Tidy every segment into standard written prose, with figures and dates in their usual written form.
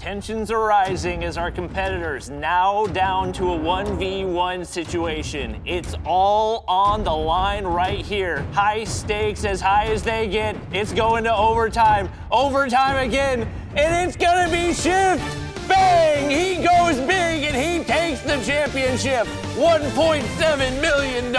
Tensions are rising as our competitors now down to a 1v1 situation. It's all on the line right here. High stakes, as high as they get. It's going to overtime. Overtime again, and it's gonna be Shift. Bang! He goes big and he takes the championship. $1.7 million.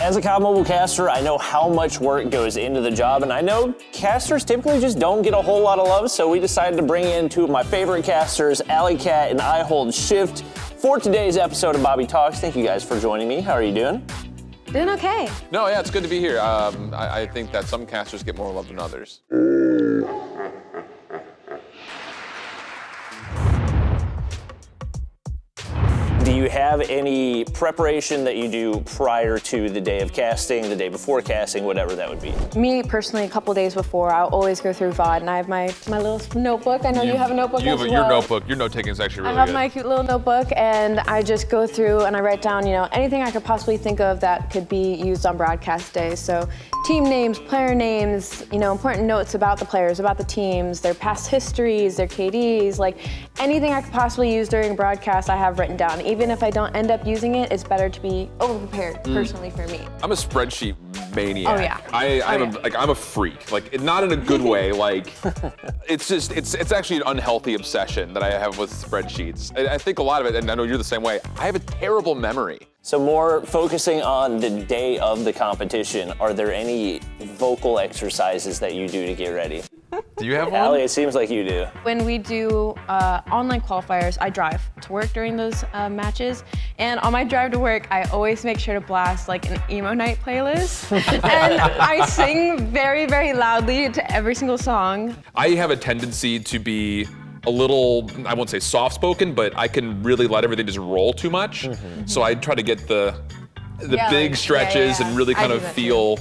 As a COD Mobile caster, I know how much work goes into the job, and I know casters typically just don't get a whole lot of love, so we decided to bring in two of my favorite casters, Allycxt and I Hold Shift, for today's episode of Bobby Talks. Thank you guys for joining me. How are you doing? Doing okay. No, yeah, it's good to be here. I think that some casters get more love than others. Do you have any preparation that you do prior to the day of casting, the day before casting, whatever that would be? Me, personally, a couple days before, I'll always go through VOD, and I have my little notebook. I know you have a notebook as well. Your notebook, your note-taking is actually really good. I have my cute little notebook, and I just go through and I write down, anything I could possibly think of that could be used on broadcast day. So team names, player names, important notes about the players, about the teams, their past histories, their KDs, like anything I could possibly use during a broadcast, I have written down. Even if I don't end up using it, it's better to be over-prepared, personally, for me. I'm a spreadsheet maniac. Oh, yeah. I'm a freak. Like, not in a good way. Like, it's actually an unhealthy obsession that I have with spreadsheets. I think a lot of it, and I know you're the same way, I have a terrible memory. So more focusing on the day of the competition, are there any vocal exercises that you do to get ready? Do you have one? Allie, it seems like you do. When we do online qualifiers, I drive to work during those matches. And on my drive to work, I always make sure to blast like an emo night playlist. And I sing very, very loudly to every single song. I have a tendency to be a little, I won't say soft-spoken, but I can really let everything just roll too much. So I try to get the big stretches and really kind of feel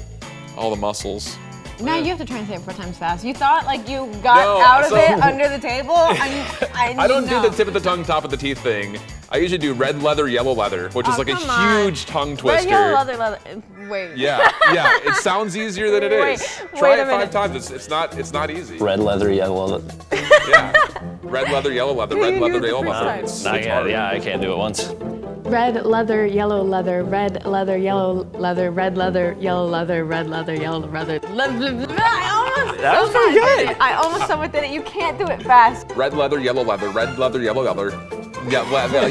all the muscles. Now you have to try and say it 4 times fast. You thought like you got out of it under the table? I don't do the tip of the tongue, top of the teeth thing. I usually do red leather, yellow leather, which is like a huge tongue twister. Red, yellow, leather. Wait. Yeah, it sounds easier than it is. Try it 5 times. It's not easy. Red leather, yellow leather. Yeah. Red leather, yellow leather, red leather, yellow leather. Yeah, I can't do it once. Red leather, yellow leather, red leather, yellow leather, red leather, yellow leather, red leather, yellow leather. That was pretty good. I almost someone did it. You can't do it fast. Red leather, yellow leather, red leather, yellow leather. Red leather,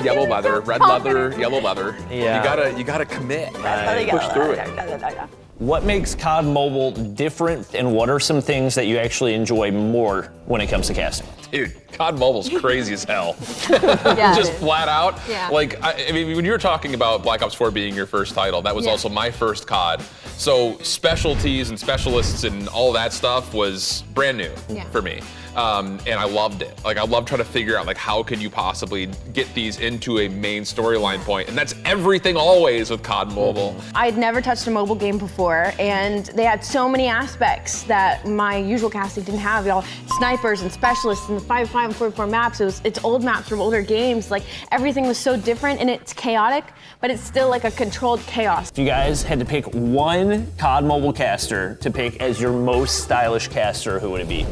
yellow leather, red leather, yellow leather. Yeah. You gotta commit. Push through it. What makes COD Mobile different, and what are some things that you actually enjoy more when it comes to casting? Dude, COD Mobile's crazy as hell. Yeah, just flat out. Yeah. Like, I mean, when you were talking about Black Ops 4 being your first title, that was also my first COD. So specialties and specialists and all that stuff was brand new for me. And I loved it. Like, I love trying to figure out, like, how can you possibly get these into a main storyline point? And that's everything always with COD Mobile. I'd never touched a mobile game before, and they had so many aspects that my usual casting didn't have. All snipers and specialists and the 5.5 and 4.4 maps. It's old maps from older games. Like, everything was so different, and it's chaotic, but it's still like a controlled chaos. If you guys had to pick one COD Mobile caster to pick as your most stylish caster, who would it be?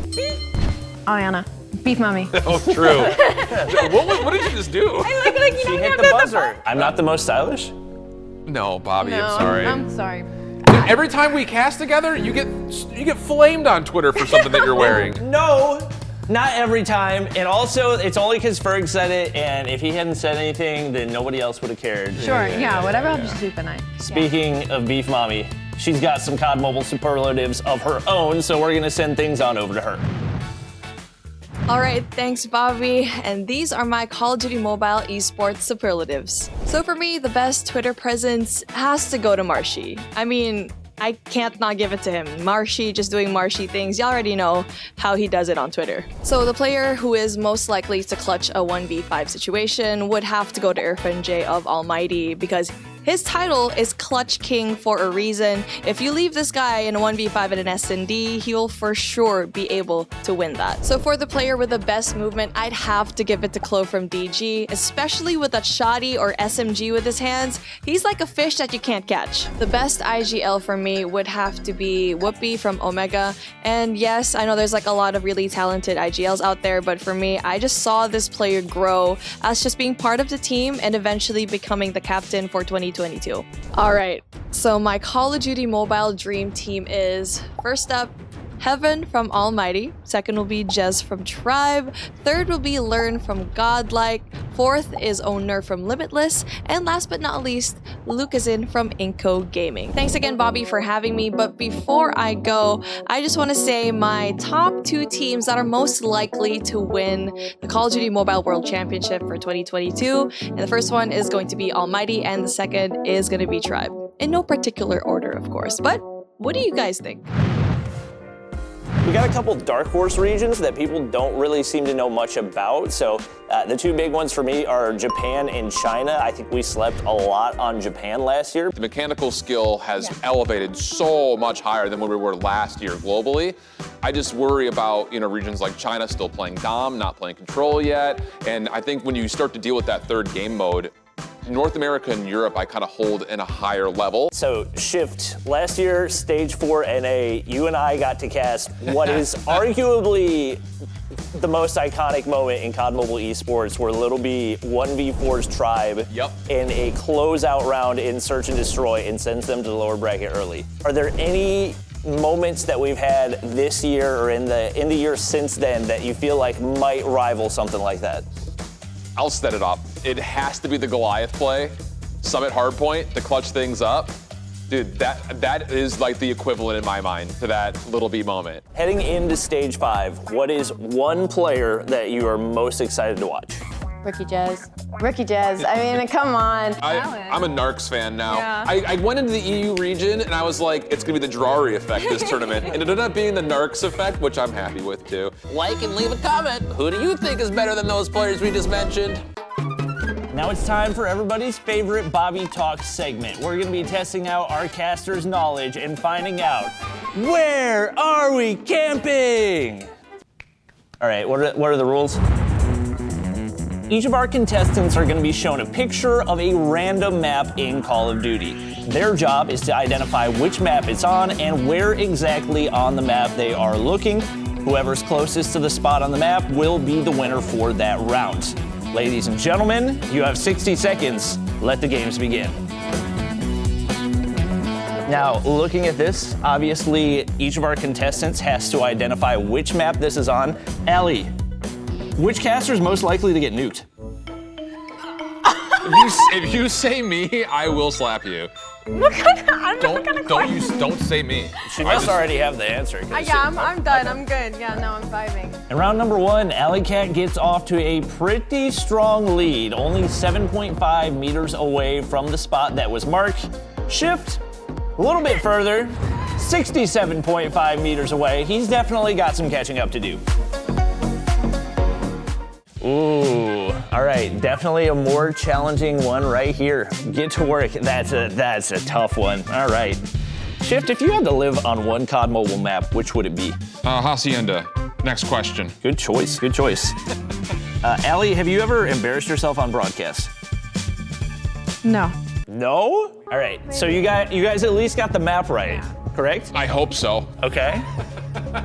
Ayana, Beef Mommy. Oh, true. what did you just do? She hit the buzzer. I'm not the most stylish? No, Bobby, I'm sorry. I'm sorry. Every time we cast together, you get flamed on Twitter for something that you're wearing. No, not every time. And also, it's only because Ferg said it, and if he hadn't said anything, then nobody else would have cared. Sure, whatever helps you sleep at night. Speaking of Beef Mommy, she's got some COD Mobile superlatives of her own, so we're gonna send things on over to her. All right, thanks, Bobby. And these are my Call of Duty Mobile esports superlatives. So for me, the best Twitter presence has to go to Marshy. I mean, I can't not give it to him. Marshy just doing Marshy things. You already know how he does it on Twitter. So the player who is most likely to clutch a 1v5 situation would have to go to Irfan J of Almighty, because His title is Clutch King for a reason. If you leave this guy in a 1v5 at an S&D, he will for sure be able to win that. So for the player with the best movement, I'd have to give it to Chloe from DG, especially with that shoddy or SMG with his hands. He's like a fish that you can't catch. The best IGL for me would have to be Whoopi from Omega. And yes, I know there's like a lot of really talented IGLs out there, but for me, I just saw this player grow as just being part of the team and eventually becoming the captain for 2022. All right, so my Call of Duty Mobile dream team is, first up, Heaven from Almighty. Second will be Jez from Tribe. Third will be Learn from Godlike. Fourth is Owner from Limitless. And last but not least, Lucazin from Inco Gaming. Thanks again, Bobby, for having me. But before I go, I just want to say my top 2 teams that are most likely to win the Call of Duty Mobile World Championship for 2022. And the first one is going to be Almighty, and the second is going to be Tribe. In no particular order, of course. But what do you guys think? We got a couple dark horse regions that people don't really seem to know much about. So the 2 big ones for me are Japan and China. I think we slept a lot on Japan last year. The mechanical skill has elevated so much higher than where we were last year globally. I just worry about, regions like China still playing Dom, not playing Control yet. And I think when you start to deal with that third game mode, North America and Europe, I kind of hold in a higher level. So Shift, last year, stage 4 NA, you and I got to cast what is arguably the most iconic moment in COD Mobile Esports, where Little B 1v4's Tribe in a closeout round in Search and Destroy and sends them to the lower bracket early. Are there any moments that we've had this year or in the year since then that you feel like might rival something like that? I'll set it off. It has to be the Goliath play, Summit Hardpoint, to clutch things up. Dude, that is like the equivalent in my mind to that Little B moment. Heading into stage 5, what is one player that you are most excited to watch? Rookie Jez. Rookie Jez. I mean, come on. I'm a Narcs fan now. Yeah. I went into the EU region and I was like, it's gonna be the Drari effect this tournament. And it ended up being the Narcs effect, which I'm happy with too. Like and leave a comment. Who do you think is better than those players we just mentioned? Now it's time for everybody's favorite Bobby Talk segment. We're gonna be testing out our casters' knowledge and finding out, where are we camping? All right, what are the rules? Each of our contestants are going to be shown a picture of a random map in Call of Duty. Their job is to identify which map it's on and where exactly on the map they are looking. Whoever's closest to the spot on the map will be the winner for that round. Ladies and gentlemen, you have 60 seconds. Let the games begin. Now, looking at this, obviously each of our contestants has to identify which map this is on. Allie, which caster is most likely to get nuked? If you say me, I will slap you. Don't say me. She must already have the answer. Yeah, I'm done. I'm good. Yeah, no, I'm vibing. In round number 1, Allycxt gets off to a pretty strong lead, only 7.5 meters away from the spot that was marked. Shift, a little bit further, 67.5 meters away. He's definitely got some catching up to do. Ooh, all right, definitely a more challenging one right here. Get to work, that's a tough one. All right. Shift, if you had to live on one COD mobile map, which would it be? Hacienda. Next question. Good choice, good choice. Allie, have you ever embarrassed yourself on broadcast? No. No? All right, so you guys at least got the map right, correct? I hope so. Okay.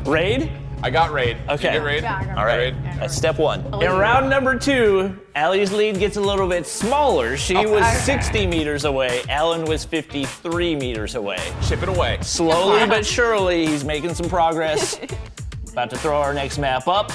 Raid? I got Raid. Okay. You get Raid? Yeah, I got All right, Raid. that's step 1. In round number 2, Allie's lead gets a little bit smaller. She was 60 meters away. Alan was 53 meters away. Chip it away. Slowly but surely, he's making some progress. About to throw our next map up.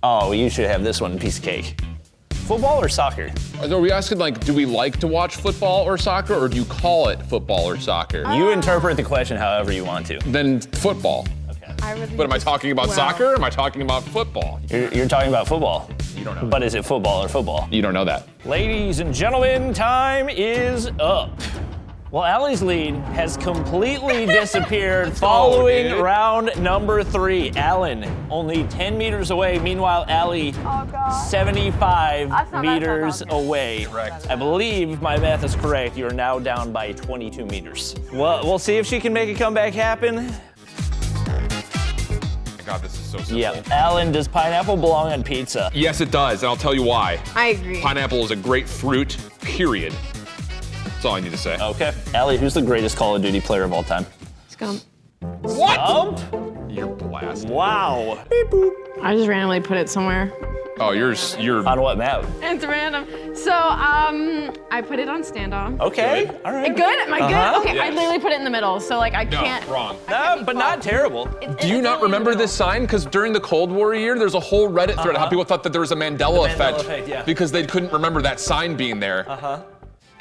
Oh, you should have this one, piece of cake. Football or soccer? Are we asking, like, do we like to watch football or soccer, or do you call it football or soccer? You interpret the question however you want to. Then football. Okay. But am I talking about soccer, or am I talking about football? You're talking about football. You don't know. But is it football or football? You don't know that. Ladies and gentlemen, time is up. Well, Ally's lead has completely disappeared following round number 3. Alan, only 10 meters away. Meanwhile, Ally, 75 meters away. Correct. I believe my math is correct. You're now down by 22 meters. Well, we'll see if she can make a comeback happen. God, this is so simple. Yeah. Alan, does pineapple belong on pizza? Yes, it does, and I'll tell you why. I agree. Pineapple is a great fruit, period. That's all I need to say. Okay. Ally, who's the greatest Call of Duty player of all time? Scum. What? Stump? You're blasted. Wow. Beep boop. I just randomly put it somewhere. Oh, you're. On what map? It's random. So, I put it on standoff. Okay. Good. All right. Good? Am I good? Okay, I Yes. literally put it in the middle, so like I No, can't. wrong. No, but not terrible. Do you not remember this sign? Because during the Cold War year, there's a whole Reddit thread how people thought that there was a Mandela effect yeah. because they couldn't remember that sign being there.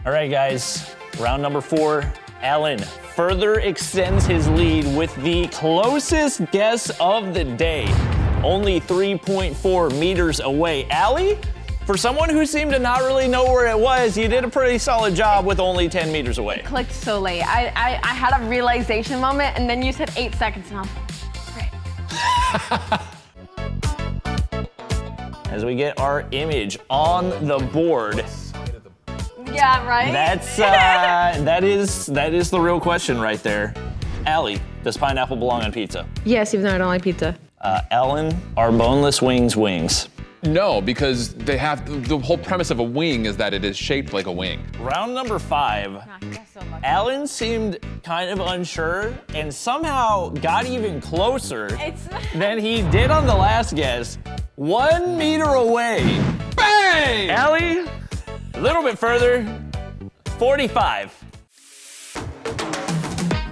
All right, guys. Round number 4. Alan further extends his lead with the closest guess of the day. Only 3.4 meters away. Ally, for someone who seemed to not really know where it was, you did a pretty solid job with only 10 meters away. Clicked so late. I had a realization moment, and then you said 8 seconds, and I was like, great. As we get our image on the board, Yeah, right? that's that is the real question right there. Ally, does pineapple belong on pizza? Yes, even though I don't like pizza. Alan, are boneless wings wings? No, because they have the whole premise of a wing is that it is shaped like a wing. Round number 5. Alan seemed kind of unsure and somehow got even closer than he did on the last guess. 1 meter away. Bang! Ally, a little bit further, 45.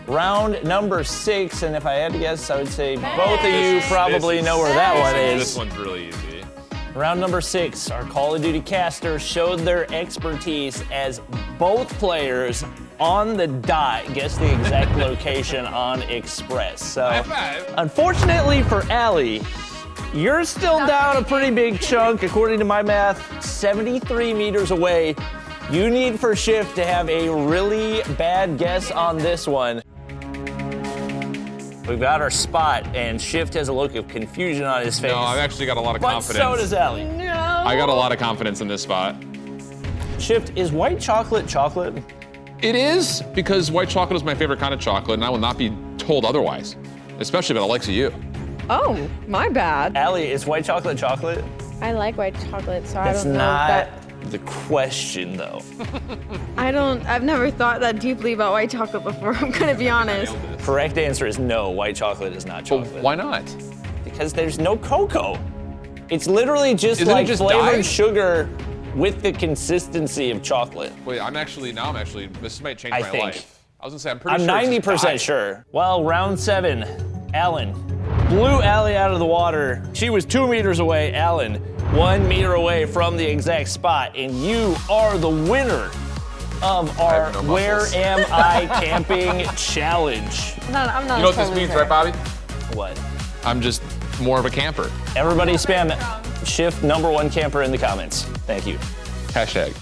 Round number 6, and if I had to guess, I would say both of you probably know where that one This is. one's really easy. Round number 6, our Call of Duty casters showed their expertise as both players on the dot guessed the exact location on Express. So, High five. unfortunately for Ally, you're still down a pretty big chunk. According to my math, 73 meters away. You need for Shift to have a really bad guess on this one. We've got our spot, and Shift has a look of confusion on his face. No, I've actually got a lot of But confidence. so does Ally. I got a lot of confidence in this spot. Shift, is white chocolate chocolate? It is, because white chocolate is my favorite kind of chocolate, and I will not be told otherwise, especially if it likes you. Oh, my bad. Ally, is white chocolate chocolate? I like white chocolate, so I That's don't know. not the question, though. I've never thought that deeply about white chocolate before, I'm gonna be honest. Correct answer is no, white chocolate is not But chocolate. why not? Because there's no cocoa. It's literally just Isn't it like just flavored dyed? sugar with the consistency of chocolate. Wait, I'm actually, this might change I my think. life. I was gonna say, I'm pretty I'm sure it's 90% dyed. sure. Well, round 7, Alan blew Ally out of the water. She was 2 meters away. Alan, 1 meter away from the exact spot, and you are the winner of our have no Where muscles. Am I Camping Challenge. I'm not You know what this totally means, fair. right, Bobby? What? I'm just more of a camper. Everybody spam Shift #1 camper in the comments. Thank you. Hashtag.